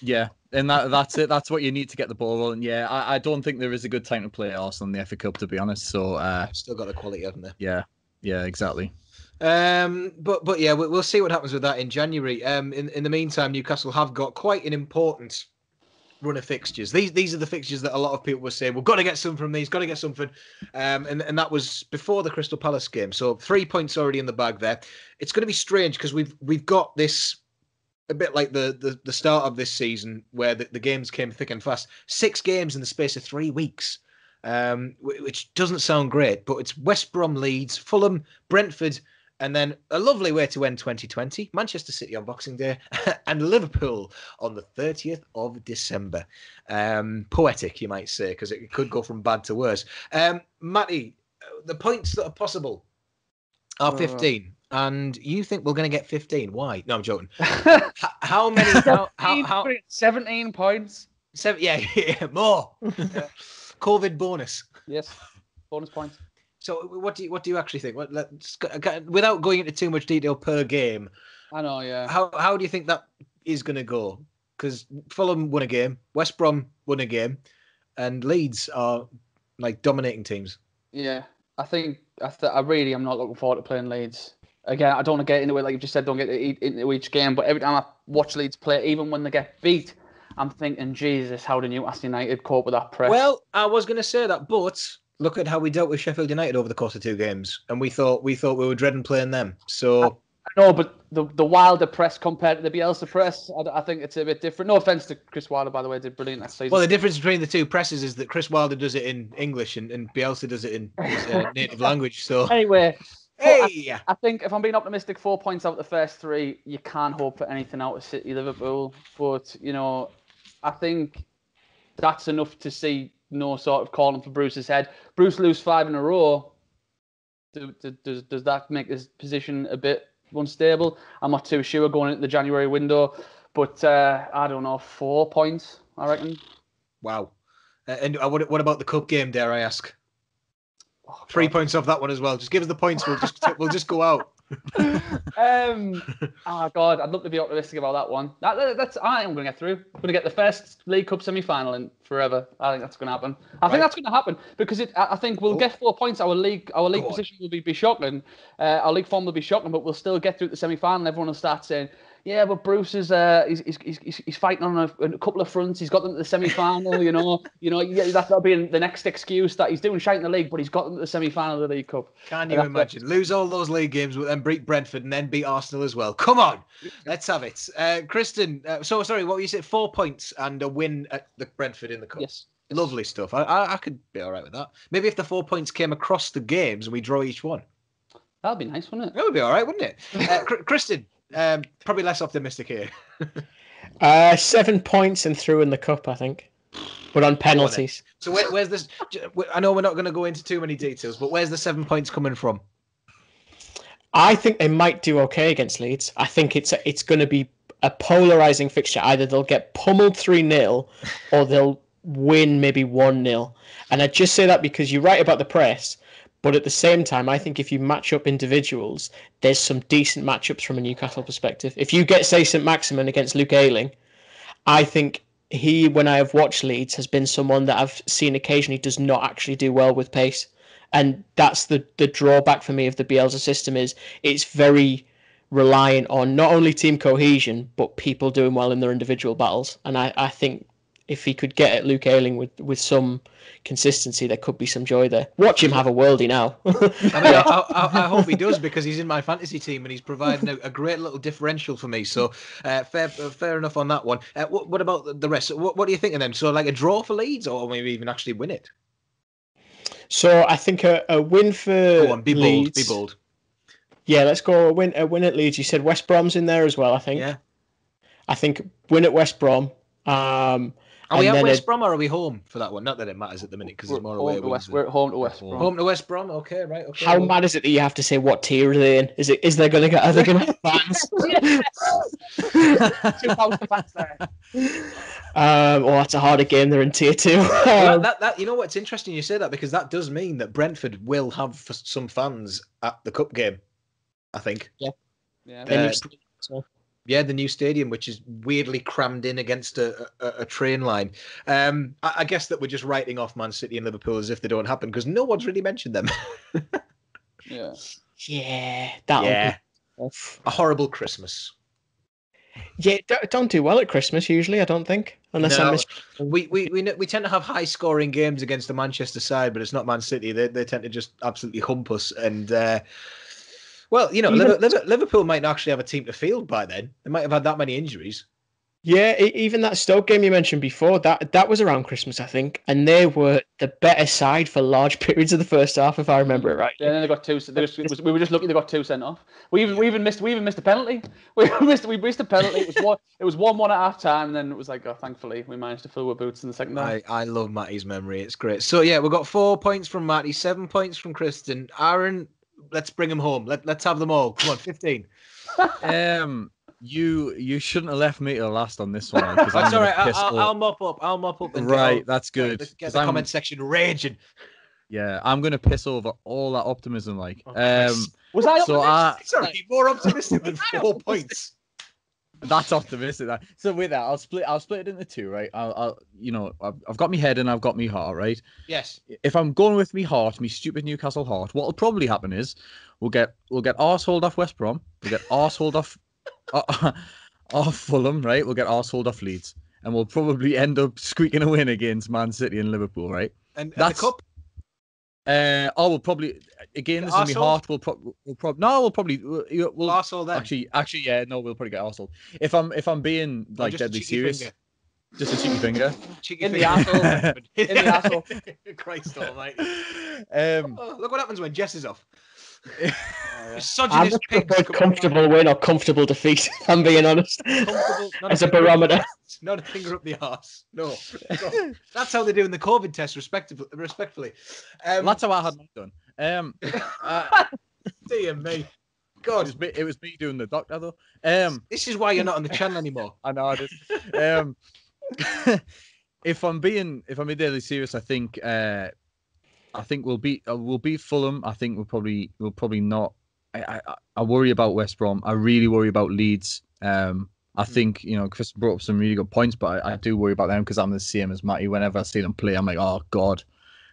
Yeah, and that's it. That's what you need to get the ball rolling. Yeah, I don't think there is a good time to play Arsenal in the FA Cup, to be honest. So still got the quality, haven't they? Yeah, exactly. But yeah, we'll see what happens with that in January. In the meantime, Newcastle have got quite an important run of fixtures. These are the fixtures that a lot of people were saying, we've got to get some from these, got to get something. And that was before the Crystal Palace game. So 3 points already in the bag there. It's going to be strange because we've got this a bit like the start of this season where the games came thick and fast. 6 games in the space of 3 weeks, which doesn't sound great, but it's West Brom, Leeds, Fulham, Brentford, and then a lovely way to end 2020, Manchester City on Boxing Day and Liverpool on the 30th of December. Poetic, you might say, because it could go from bad to worse. Matty, the points that are possible are 15. And you think we're going to get 15? Why? No, I'm joking. How many? How 17 points. Yeah, more. COVID bonus. Yes, bonus points. So, what do you actually think? Without going into too much detail per game, I know. Yeah. How do you think that is going to go? Because Fulham won a game, West Brom won a game, and Leeds are like dominating teams. Yeah, I really am not looking forward to playing Leeds. Again, I don't want to get into it, like you just said, don't get into each game. But every time I watch Leeds play, even when they get beat, I'm thinking, Jesus, how did Newcastle United cope with that press? Well, I was going to say that, but look at how we dealt with Sheffield United over the course of 2 games, and we thought we were dreading playing them. So I know, but the Wilder press compared to the Bielsa press, I think it's a bit different. No offense to Chris Wilder, by the way, did brilliant that season. Well, the difference between the 2 presses is that Chris Wilder does it in English and Bielsa does it in his native language. So anyway. Hey! I think if I'm being optimistic, 4 points out of the first 3, you can't hope for anything out of City, Liverpool. But, I think that's enough to see no sort of calling for Bruce's head. Bruce lose 5 in a row. Does that make his position a bit unstable? I'm not too sure going into the January window. But, I don't know, 4 points, I reckon. Wow. And what about the cup game, dare I ask? 3 points off that one as well. Just give us the points. We'll just go out. Oh God, I'd love to be optimistic about that one. I think I'm going to get through. I'm going to get the first League Cup semi-final in forever. I think that's going to happen. I think that's going to happen because I think we'll get 4 points. Our league position will be shocking. Our league form will be shocking, but we'll still get through the semi-final. Everyone will start saying, yeah, but Bruce is he's fighting on a couple of fronts. He's got them to the semi-final. That'll be the next excuse that he's doing shite in the league, but he's got them to the semi-final of the League Cup. Can you imagine? Lose all those league games and beat Brentford and then beat Arsenal as well. Come on, let's have it. Kristen, so sorry, what were you saying? 4 points and a win at the Brentford in the cup. Yes. Lovely stuff. I could be all right with that. Maybe if the 4 points came across the games and we draw each one. That'd be nice, wouldn't it? That would be all right, wouldn't it? Kristen. Probably less optimistic here. 7 points and through in the cup, I think, but on penalties. So where's this? I know we're not going to go into too many details, but where's the 7 points coming from? I think they might do okay against Leeds. I think it's going to be a polarizing fixture. Either they'll get pummeled 3-0, or they'll win maybe 1-0. And I just say that because you're right about the press, but at the same time, I think if you match up individuals, there's some decent matchups from a Newcastle perspective. If you get, say, St. Maximin against Luke Ayling, I think he, when I have watched Leeds, has been someone that I've seen occasionally does not actually do well with pace. And that's the drawback for me of the Bielsa system is it's very reliant on not only team cohesion, but people doing well in their individual battles. And I think if he could get at Luke Ayling with some consistency, there could be some joy there. Watch him have a worldie now. I hope he does, because he's in my fantasy team and he's providing a great little differential for me. So fair enough on that one. What about the rest? What do you think of them? So like a draw for Leeds, or maybe even actually win it? So I think a win for Go on, be Leeds. Be bold. Yeah, let's go a win at Leeds. You said West Brom's in there as well, I think. Yeah. I think win at West Brom. Are we at West Brom or are we home for that one? Not that it matters at the minute because there's more away. We're home to West Brom. Home to West Brom. Okay, right. Okay. How mad is it that you have to say what tier are they in? Is there going to get? Are they going to have fans? 2,000 fans there. That's a harder game. They're in tier 2. That you know what's interesting you say that, because that does mean that Brentford will have some fans at the cup game. I think. Yeah. Yeah, the new stadium, which is weirdly crammed in against a train line. I guess that we're just writing off Man City and Liverpool as if they don't happen, because no one's really mentioned them. Yeah. Yeah. A horrible Christmas. Yeah, don't do well at Christmas usually, I don't think. Unless No, I miss. we tend to have high scoring games against the Manchester side, but it's not Man City. They tend to just absolutely hump us. And well, you know, Liverpool might actually have a team to field by then. They might have had that many injuries. Yeah, even that Stoke game you mentioned before, that was around Christmas, I think, and they were the better side for large periods of the first half, if I remember it right. Yeah, and then they got two. We were just lucky they got 2 sent off. We even missed a penalty. We missed a penalty. It was 1-1 at half time, and then it was like, oh, thankfully we managed to fill our boots in the second half. I love Matty's memory. It's great. So yeah, we've got 4 points from Matty, 7 points from Kristen. Aaron, let's bring them home. Let's have them all. Come on, 15. You shouldn't have left me to last on this one. That's all right. I'll mop up. And right, that's good. Let's get the comment section raging. Yeah, I'm gonna piss over all that optimism. Like, was I optimistic? Sorry, more optimistic than 4 points. That's optimistic. So with that, I'll split it into 2. Right, I've got me head and I've got me heart. Right. Yes. If I'm going with me heart, me stupid Newcastle heart, what'll probably happen is we'll get arseholed off West Brom. We'll get arseholed off Fulham, right? We'll get arseholed off Leeds, and we'll probably end up squeaking a win against Man City and Liverpool, right? And that's the cup. We'll probably again. This is my heart. We'll probably arsehole then. Actually, yeah, no, we'll probably get arseholed. If I'm being like deadly serious, just a cheeky finger. In the arsehole. In the arsehole. Christ almighty. Look what happens when Jess is off. I'm a comfortable win or comfortable defeat, if I'm being honest. As a barometer. Not a finger up the arse. No. That's how they do in the COVID test, respectfully. That's how I had mine done. Dear me. God. It was me doing the doctor, though. This is why you're not on the channel anymore. I know it is. If I'm being deadly serious, I think we'll beat Fulham. I think we'll probably not. I worry about West Brom. I really worry about Leeds. I think Chris brought up some really good points, but I do worry about them because I'm the same as Matty. Whenever I see them play, I'm like, oh God,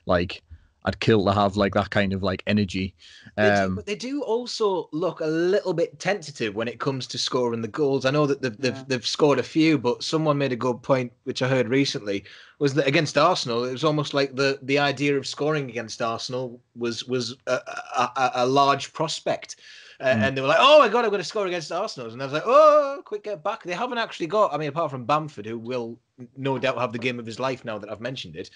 like I'd kill to have like that kind of like energy. But they do also look a little bit tentative when it comes to scoring the goals. I know that they've scored a few, but someone made a good point, which I heard recently, was that against Arsenal, it was almost like the idea of scoring against Arsenal was a large prospect. And they were like, oh my God, I'm going to score against Arsenal. And I was like, oh, quick, get back. They haven't actually got, apart from Bamford, who will no doubt have the game of his life now that I've mentioned it.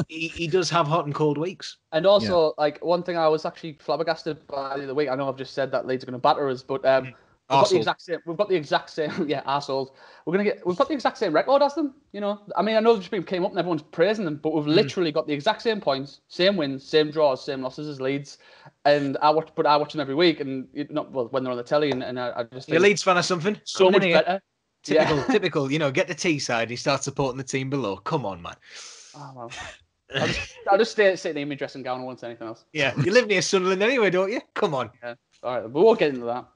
he does have hot and cold weeks. And also, like, one thing I was actually flabbergasted by the other week, I know I've just said that Leeds are going to batter us, but we've got the exact same, yeah, arseholes. We've got the exact same record as them, I know they just came up and everyone's praising them, but we've literally got the exact same points, same wins, same draws, same losses as Leeds. And I watch them every week, and when they're on the telly, and I just think you're a Leeds fan or something? So much better. Typical. You know, get the Teesside. He starts supporting the team below. Come on, man. Oh, well. I'll just stay sitting in my dressing gown. I won't say anything else. Yeah, you live near Sunderland anyway, don't you? Come on. Yeah. All right, we won't get into that.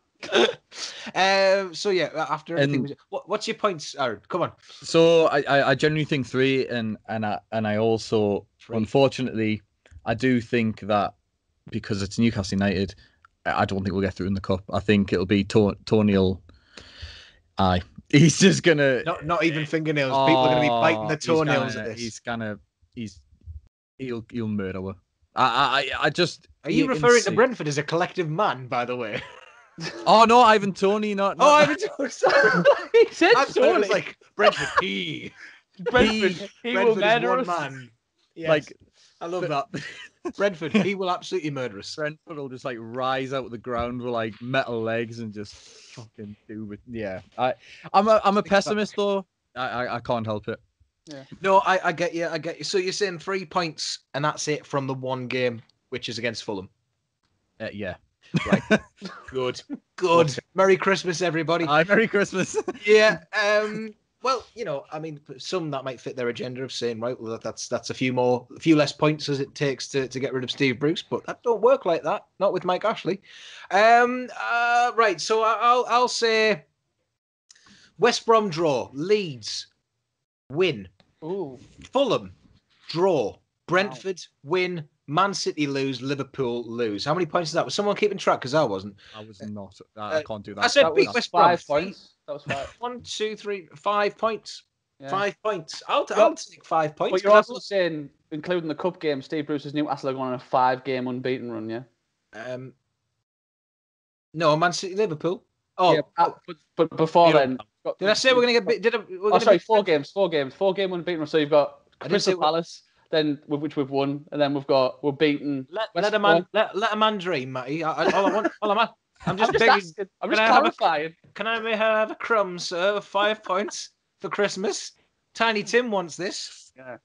So yeah, after everything, what's your points, Aaron? Come on. So I genuinely think 3, and I also, 3. Unfortunately, I do think that because it's Newcastle United, I don't think we'll get through in the cup. I think it'll be Tony'll. Aye, he's just gonna not even fingernails. People are gonna be biting the toenails at this. He'll murder her. I just. Are you referring to Brentford as a collective man, by the way? Oh no, Ivan Toney, not. Oh, Ivan Toney. Sorry. He said Toney. It was like Brentford. Brentford will murder us. Man. Yes. Like, I love that. Brentford, he will absolutely murder us. Brentford will just like rise out of the ground with like metal legs and just fucking do it. Yeah, I'm a pessimist though. I can't help it. Yeah. No, I get you. I get you. So you're saying 3 points and that's it from the one game, which is against Fulham. Yeah. Right. Good. Merry Christmas, everybody. Hi, Merry Christmas. Yeah. Well, you know, I mean, some that might fit their agenda of saying, right, well, that's a few less points as it takes to get rid of Steve Bruce, but that don't work like that. Not with Mike Ashley. Right. So I'll say West Brom draw, Leeds win, Fulham draw, Brentford win, Man City lose, Liverpool lose. How many points is that? Was someone keeping track? Because I wasn't. I was not. I can't do that. I said beat West Brom. 5 points. That was 5. 1, 2, 3, 5 points. Yeah. 5 points. I'll take 5 points. But you're also saying, including the cup game, Steve Bruce's Newcastle are going on a 5-game unbeaten run, yeah? No, Man City, Liverpool. Oh, yeah, but before then. Did I say we're going to get? 4 games. 4-game unbeaten run. So you've got Crystal Palace. Then, which we've won, and then we're beaten. Let a man dream, Matty. I'm just begging. Asking, I'm just clarifying. Can I have a crumb, sir? 5 points for Christmas. Tiny Tim wants this. Yeah.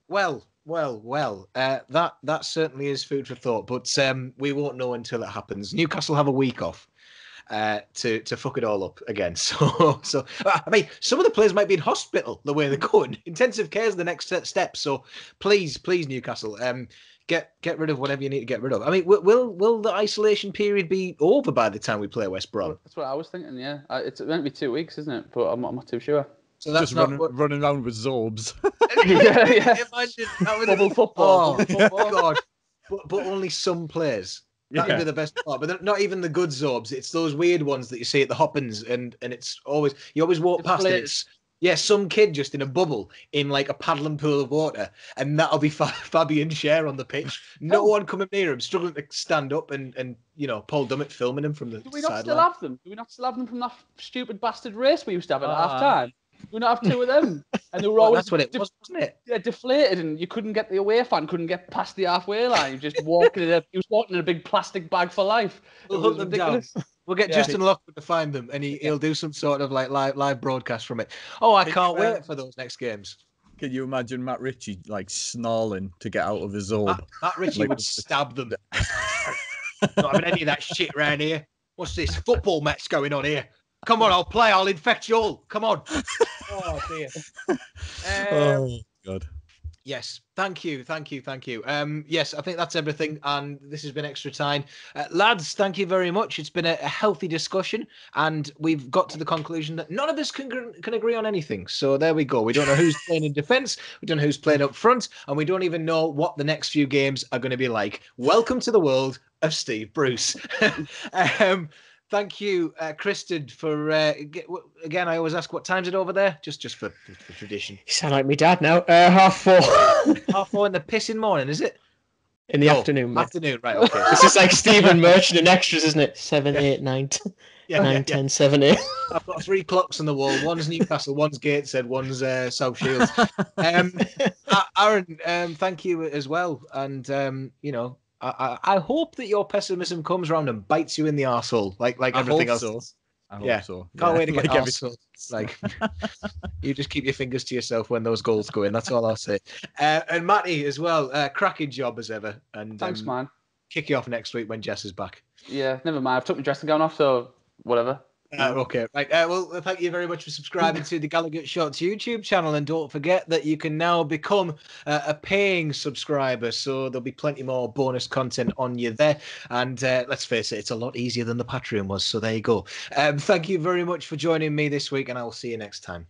Well. That certainly is food for thought. But we won't know until it happens. Newcastle have a week off. To fuck it all up again. So I mean, some of the players might be in hospital the way they're going. Intensive care is the next step. So please, Newcastle, get rid of whatever you need to get rid of. I mean, will the isolation period be over by the time we play West Brom? That's what I was thinking. Yeah, it's meant to be 2 weeks, isn't it? But I'm not too sure. So that's just running around with Zorbs. yeah. Imagine that was bubble football. Oh God! But only some players. That would be the best part, but they're not even the good Zorbs. It's those weird ones that you see at the Hoppins, and it's always you always walk past it. It's some kid just in a bubble in like a paddling pool of water, and that'll be Fabian Schär on the pitch. No one coming near him, struggling to stand up, and you know Paul Dummett filming him from the sideline. Do we not still have them? Do we not still have them from that stupid bastard race we used to have at half time? We not have 2 of them, and they were always that's what it was, wasn't it? Yeah, deflated, and you couldn't get the away fan, couldn't get past the halfway line. Just walking he was walking in a big plastic bag for life. We'll hunt them down. We'll get Justin Lockwood to find them, and he'll do some sort of like live broadcast from it. Oh, I can't wait for those next games. Can you imagine Matt Ritchie like snarling to get out of his Zorb? Matt Ritchie would stab them. Not having any of that shit around here. What's this football match going on here? Come on, I'll play. I'll infect you all. Come on. Oh, dear. Oh, God. Yes. Thank you. Yes, I think that's everything. And this has been Extra Time. Lads, thank you very much. It's been a healthy discussion. And we've got to the conclusion that none of us can agree on anything. So there we go. We don't know who's playing in defence. We don't know who's playing up front. And we don't even know what the next few games are going to be like. Welcome to the world of Steve Bruce. Thank you, Kristen, for again. I always ask what time's it over there, just for tradition. You sound like me dad now. 4:30. 4:30 in the pissing morning, is it? In the afternoon, mate. Afternoon, right? Okay. This is like Stephen Merchant and extras, isn't it? 7, 8, 9, 9, 10, 7, 8. I've got 3 clocks on the wall. One's Newcastle, one's Gateshead, one's South Shields. Aaron, thank you as well, and you know. I hope that your pessimism comes around and bites you in the arsehole, like everything else. So. I hope so. Can't wait to get arsehole. Like, you just keep your fingers to yourself when those goals go in. That's all I'll say. And Matty as well. Cracking job as ever. And thanks, man. Kick you off next week when Jess is back. Yeah, never mind. I've took my dressing gown off, so whatever. Okay, right. Well, thank you very much for subscribing to the Gallagher Shots YouTube channel, and don't forget that you can now become a paying subscriber. So there'll be plenty more bonus content on you there. And let's face it, it's a lot easier than the Patreon was. So there you go. Thank you very much for joining me this week, and I will see you next time.